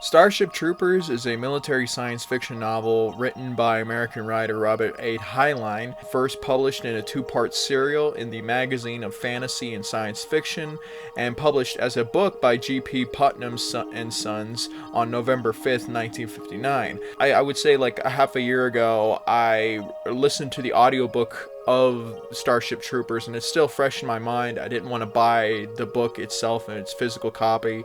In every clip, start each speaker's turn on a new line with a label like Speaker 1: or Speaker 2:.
Speaker 1: Starship Troopers is a military science fiction novel written by American writer Robert A. Heinlein, first published in a two-part serial in the Magazine of Fantasy and Science Fiction, and published as a book by G.P. Putnam and Sons on November 5th, 1959. I would say like a half a year ago, I listened to the audiobook of Starship Troopers, and it's still fresh in my mind. I didn't want to buy the book itself in its physical copy.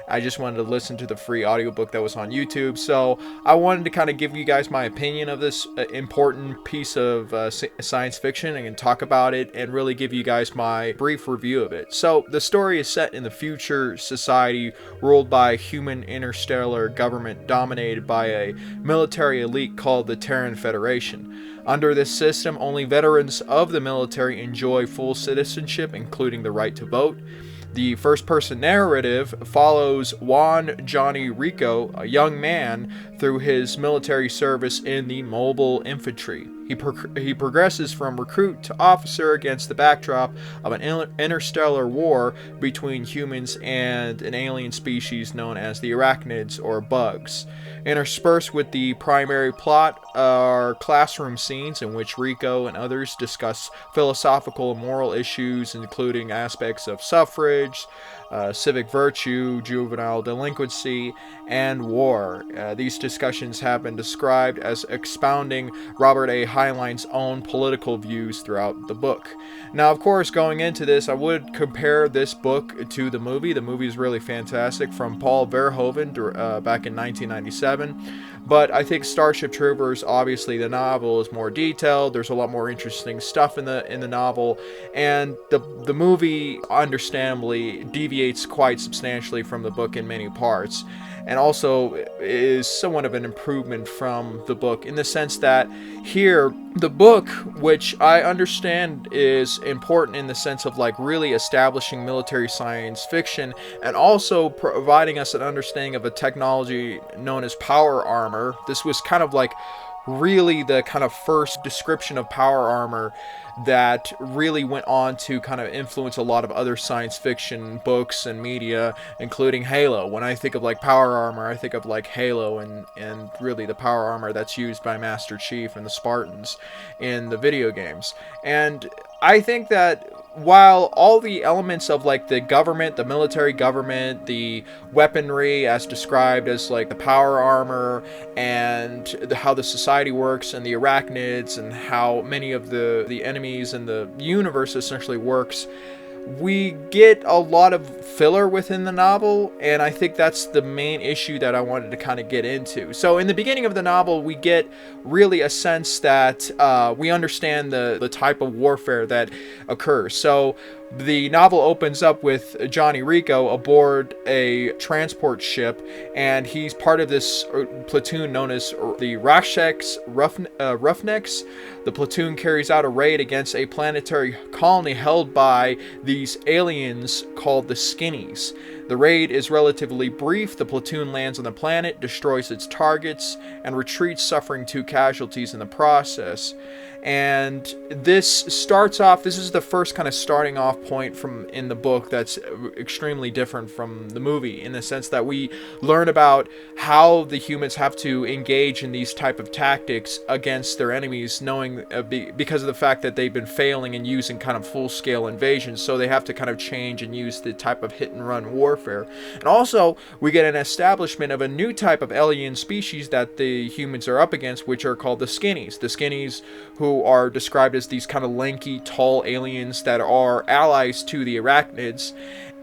Speaker 1: I just wanted to listen to the free audiobook that was on YouTube. So I wanted to kind of give you guys my opinion of this important piece of science fiction and talk about it and really give you guys my brief review of it. So the story is set in the future society ruled by a human interstellar government dominated by a military elite called the Terran Federation. Under this system, only veterans of the military enjoy full citizenship, including the right to vote. The first-person narrative follows Juan Johnny Rico, a young man, through his military service in the mobile infantry. He progresses from recruit to officer against the backdrop of an interstellar war between humans and an alien species known as the arachnids or bugs. Interspersed with the primary plot are classroom scenes in which Rico and others discuss philosophical and moral issues, including aspects of suffrage, civic virtue, juvenile delinquency, and war. These discussions have been described as expounding Robert A. Heinlein's own political views throughout the book. Now, of course, going into this, I would compare this book to the movie. The movie is really fantastic, from Paul Verhoeven back in 1997. But I think Starship Troopers, obviously, the novel is more detailed. There's a lot more interesting stuff in the novel, and the movie, understandably, deviates quite substantially from the book in many parts, and also is somewhat of an improvement from the book in the sense that here the book, which I understand is important in the sense of like really establishing military science fiction and also providing us an understanding of a technology known as power armor. This was kind of like really the kind of first description of power armor that really went on to kind of influence a lot of other science fiction books and media, including Halo. When I think of like power armor, I think of like Halo and really the power armor that's used by Master Chief and the Spartans in the video games. And I think that while all the elements of like the government, the military government, the weaponry as described as like the power armor and how the society works and the arachnids and how many of the enemies in the universe essentially works, we get a lot of filler within the novel, and I think that's the main issue that I wanted to kind of get into. So in the beginning of the novel, we get really a sense that we understand the type of warfare that occurs. So the novel opens up with Johnny Rico aboard a transport ship, and he's part of this platoon known as the Roughnecks. The platoon carries out a raid against a planetary colony held by these aliens called the Skinnies. The raid is relatively brief. The platoon lands on the planet, destroys its targets, and retreats, suffering 2 casualties in the process. And this is the first kind of starting off point from in the book that's extremely different from the movie, in the sense that we learn about how the humans have to engage in these type of tactics against their enemies, knowing because of the fact that they've been failing and using kind of full-scale invasions, so they have to kind of change and use the type of hit-and-run warfare. And also, we get an establishment of a new type of alien species that the humans are up against, which are called the Skinnies. The Skinnies, who are described as these kind of lanky, tall aliens that are allies to the arachnids.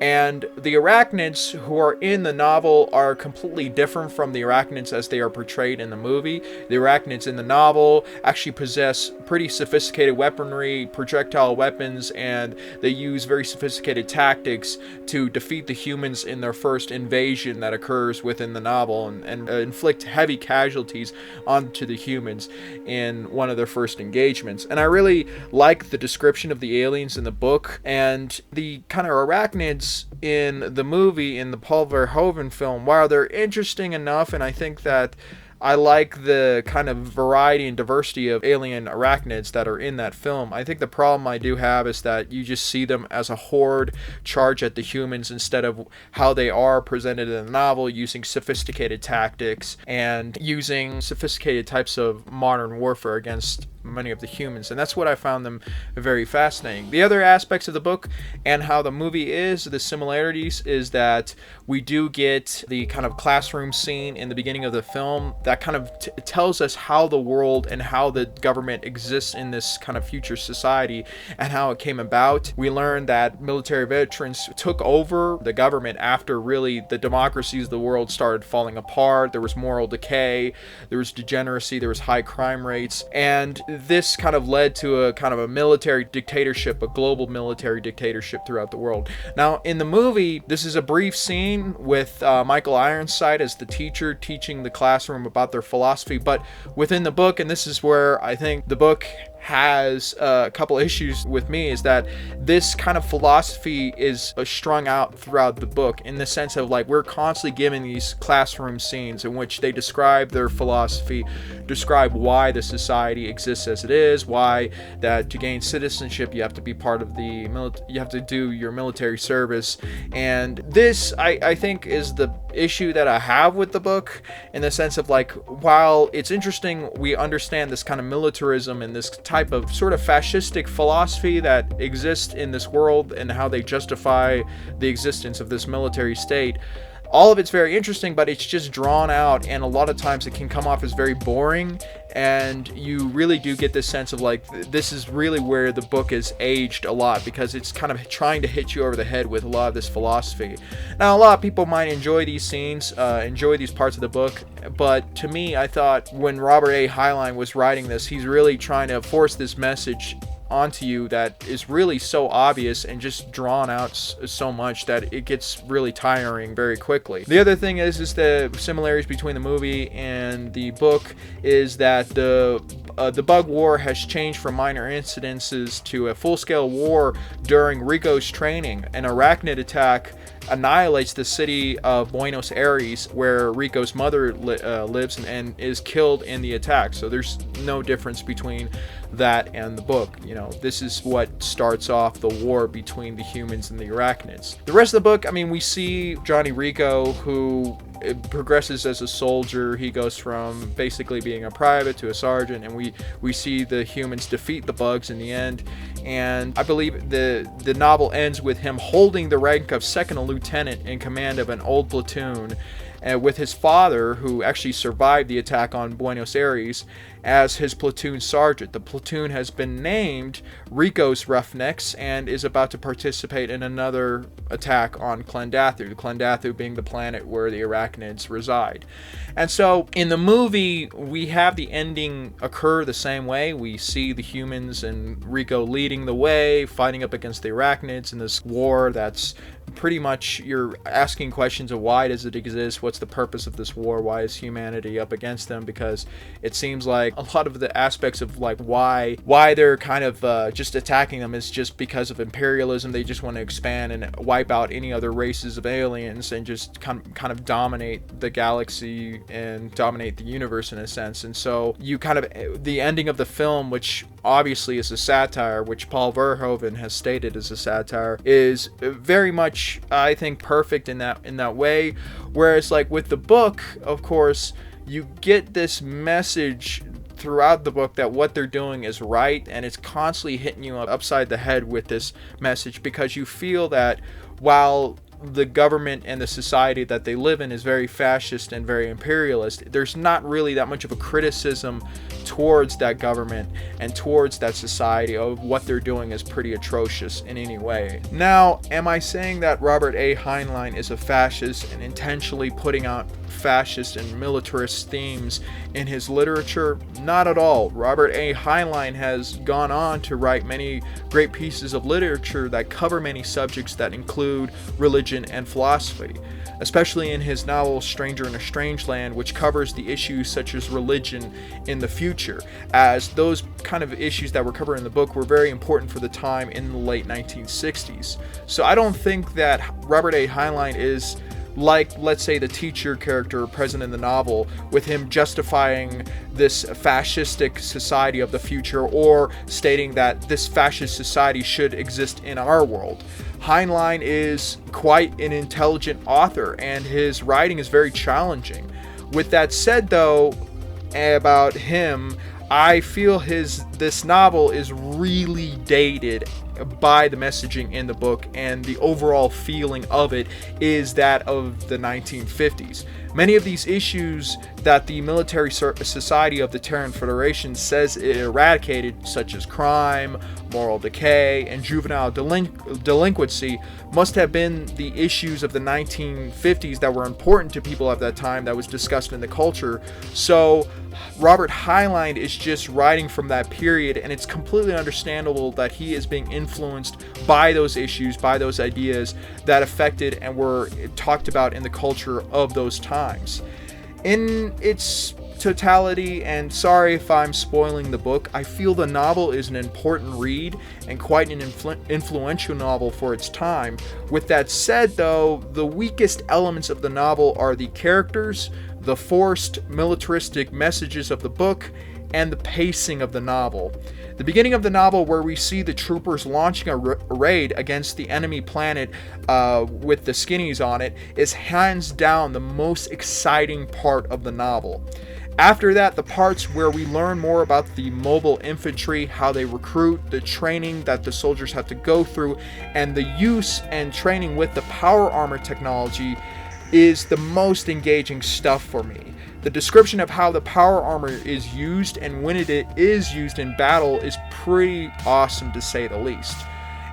Speaker 1: And the arachnids who are in the novel are completely different from the arachnids as they are portrayed in the movie. The arachnids in the novel actually possess pretty sophisticated weaponry, projectile weapons, and they use very sophisticated tactics to defeat the humans in their first invasion that occurs within the novel and inflict heavy casualties onto the humans in one of their first engagements. And I really like the description of the aliens in the book, and the kind of arachnids in the movie, in the Paul Verhoeven film, while they're interesting enough, and I think that I like the kind of variety and diversity of alien arachnids that are in that film. I think the problem I do have is that you just see them as a horde charge at the humans instead of how they are presented in the novel, using sophisticated tactics and using sophisticated types of modern warfare against many of the humans, and that's what I found them very fascinating. The other aspects of the book and how the movie is, the similarities, is that we do get the kind of classroom scene in the beginning of the film that kind of tells us how the world and how the government exists in this kind of future society and how it came about. We learn that military veterans took over the government after really the democracies of the world started falling apart. There was moral decay, there was degeneracy, there was high crime rates, and this kind of led to a kind of a military dictatorship, a global military dictatorship throughout the world. Now, in the movie, this is a brief scene with Michael Ironside as the teacher teaching the classroom about their philosophy, but within the book, and this is where I think the book has a couple issues with me, is that this kind of philosophy is strung out throughout the book, in the sense of like we're constantly given these classroom scenes in which they describe their philosophy, describe why the society exists as it is, why that to gain citizenship you have to be part of the you have to do your military service. And this I think is the issue that I have with the book, in the sense of like, while it's interesting we understand this kind of militarism and this type of sort of fascistic philosophy that exists in this world and how they justify the existence of this military state, all of it's very interesting, but it's just drawn out, and a lot of times it can come off as very boring, and you really do get this sense of like this is really where the book is aged a lot, because it's kind of trying to hit you over the head with a lot of this philosophy. Now, a lot of people might enjoy these scenes, enjoy these parts of the book, but to me, I thought when Robert A. Heinlein was writing this, he's really trying to force this message onto you that is really so obvious and just drawn out so much that it gets really tiring very quickly. The other thing is the similarities between the movie and the book is that the bug war has changed from minor incidences to a full-scale war during Rico's training. An arachnid attack annihilates the city of Buenos Aires, where Rico's mother lives, and is killed in the attack. So there's no difference between that and the book. You know, this is what starts off the war between the humans and the arachnids. The rest of the book, I mean, we see Johnny Rico, who progresses as a soldier. He goes from basically being a private to a sergeant, and we see the humans defeat the bugs in the end. And I believe the novel ends with him holding the rank of second lieutenant in command of an old platoon, with his father, who actually survived the attack on Buenos Aires, as his platoon sergeant. The platoon has been named Rico's Roughnecks and is about to participate in another attack on Klendathu, Klendathu being the planet where the arachnids reside. And so in the movie, we have the ending occur the same way. We see the humans and Rico leading the way, fighting up against the arachnids in this war that's pretty much, you're asking questions of why does it exist, what's the purpose of this war, why is humanity up against them, because it seems like a lot of the aspects of like why they're kind of just attacking them is just because of imperialism. They just want to expand and wipe out any other races of aliens and just kind of dominate the galaxy and dominate the universe in a sense. And so you kind of, the ending of the film, which obviously is a satire, which Paul Verhoeven has stated as a satire, is very much, I think, perfect in that way. Whereas like with the book, of course, you get this message throughout the book that what they're doing is right, and it's constantly hitting you upside the head with this message, because you feel that while the government and the society that they live in is very fascist and very imperialist, there's not really that much of a criticism towards that government and towards that society of what they're doing is pretty atrocious in any way. Now, am I saying that Robert A. Heinlein is a fascist and intentionally putting out fascist and militarist themes in his literature? Not at all. Robert A. Heinlein has gone on to write many great pieces of literature that cover many subjects that include religion and philosophy, especially in his novel Stranger in a Strange Land, which covers the issues such as religion in the future, as those kind of issues that were covered in the book were very important for the time in the late 1960s. So I don't think that Robert A. Heinlein is like, let's say, the teacher character present in the novel, with him justifying this fascistic society of the future, or stating that this fascist society should exist in our world. Heinlein is quite an intelligent author, and his writing is very challenging. With that said, though, about him, I feel this novel is really dated by the messaging in the book, and the overall feeling of it is that of the 1950s. Many of these issues that the military society of the Terran Federation says it eradicated, such as crime, moral decay, and juvenile delinquency, must have been the issues of the 1950s that were important to people at that time, that was discussed in the culture. So Robert Heinlein is just writing from that period, and it's completely understandable that he is being influenced by those issues, by those ideas that affected and were talked about in the culture of those times. In its totality, and sorry if I'm spoiling the book, I feel the novel is an important read and quite an influential novel for its time. With that said, though, the weakest elements of the novel are the characters, the forced militaristic messages of the book, and the pacing of the novel. The beginning of the novel, where we see the troopers launching a raid against the enemy planet with the skinnies on it, is hands down the most exciting part of the novel. After that, the parts where we learn more about the mobile infantry, how they recruit, the training that the soldiers have to go through, and the use and training with the power armor technology, is the most engaging stuff for me. The description of how the power armor is used and when it is used in battle is pretty awesome, to say the least.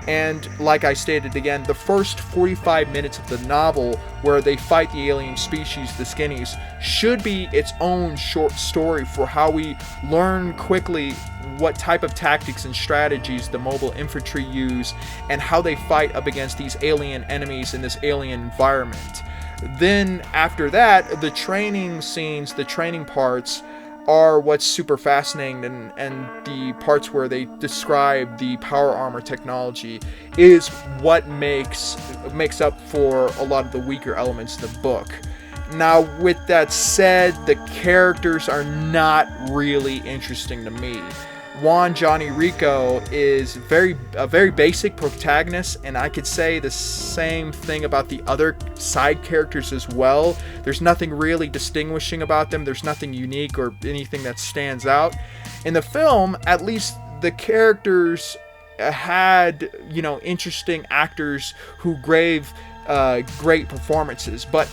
Speaker 1: And like I stated again, the first 45 minutes of the novel, where they fight the alien species, the skinnies, should be its own short story for how we learn quickly what type of tactics and strategies the mobile infantry use, and how they fight up against these alien enemies in this alien environment. Then after that, the training scenes, the training parts, are what's super fascinating, and the parts where they describe the power armor technology is what makes up for a lot of the weaker elements in the book. Now, with that said, the characters are not really interesting to me. Juan Johnny Rico is a very basic protagonist, and I could say the same thing about the other side characters as well. There's nothing really distinguishing about them. There's nothing unique or anything that stands out. In the film, at least the characters had, interesting actors who gave great performances. But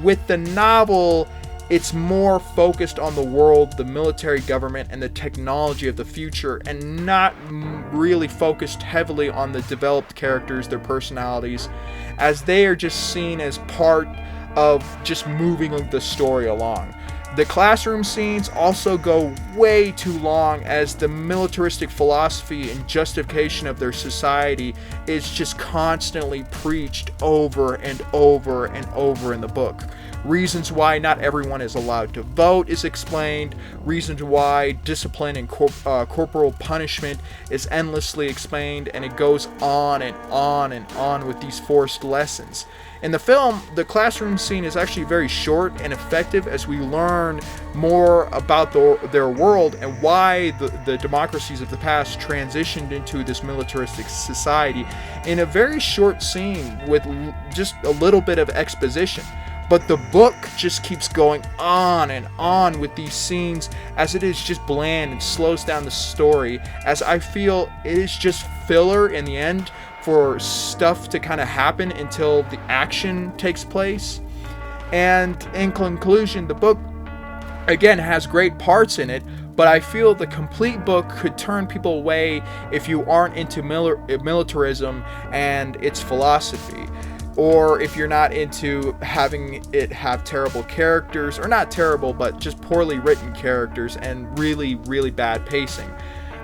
Speaker 1: with the novel, it's more focused on the world, the military government, and the technology of the future, and not really focused heavily on the developed characters, their personalities, as they are just seen as part of just moving the story along. The classroom scenes also go way too long, as the militaristic philosophy and justification of their society is just constantly preached over and over and over in the book. Reasons why not everyone is allowed to vote is explained. Reasons why discipline and corporal punishment is endlessly explained, and it goes on and on and on with these forced lessons. In the film, the classroom scene is actually very short and effective, as we learn more about their world and why the democracies of the past transitioned into this militaristic society in a very short scene with just a little bit of exposition. But the book just keeps going on and on with these scenes, as it is just bland and slows down the story, as I feel it is just filler in the end for stuff to kind of happen until the action takes place. And in conclusion, the book again has great parts in it, but I feel the complete book could turn people away if you aren't into militarism and its philosophy, or if you're not into having it have terrible characters, or not terrible, but just poorly written characters and really, really bad pacing.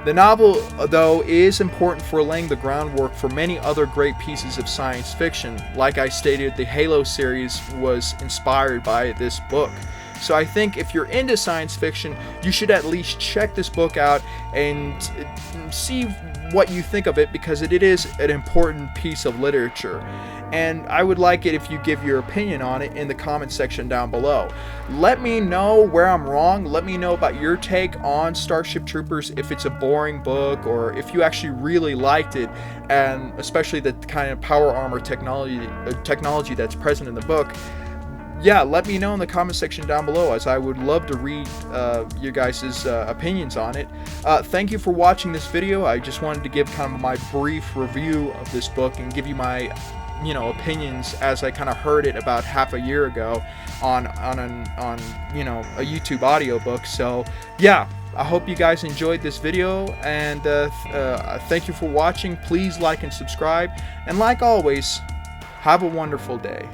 Speaker 1: The novel, though, is important for laying the groundwork for many other great pieces of science fiction. Like I stated, the Halo series was inspired by this book. So I think if you're into science fiction, you should at least check this book out and see what you think of it, because it is an important piece of literature. and I would like it if you give your opinion on it in the comment section down below. Let me know where I'm wrong. Let me know about your take on Starship Troopers, if it's a boring book or if you actually really liked it, and especially the kind of power armor technology that's present in the book. Yeah, let me know in the comment section down below, as I would love to read your guys' opinions on it. Thank you for watching this video. I just wanted to give kind of my brief review of this book and give you my opinions as I kind of heard it about half a year ago on a YouTube audiobook. So yeah, I hope you guys enjoyed this video, and thank you for watching. Please like and subscribe, and like always, have a wonderful day.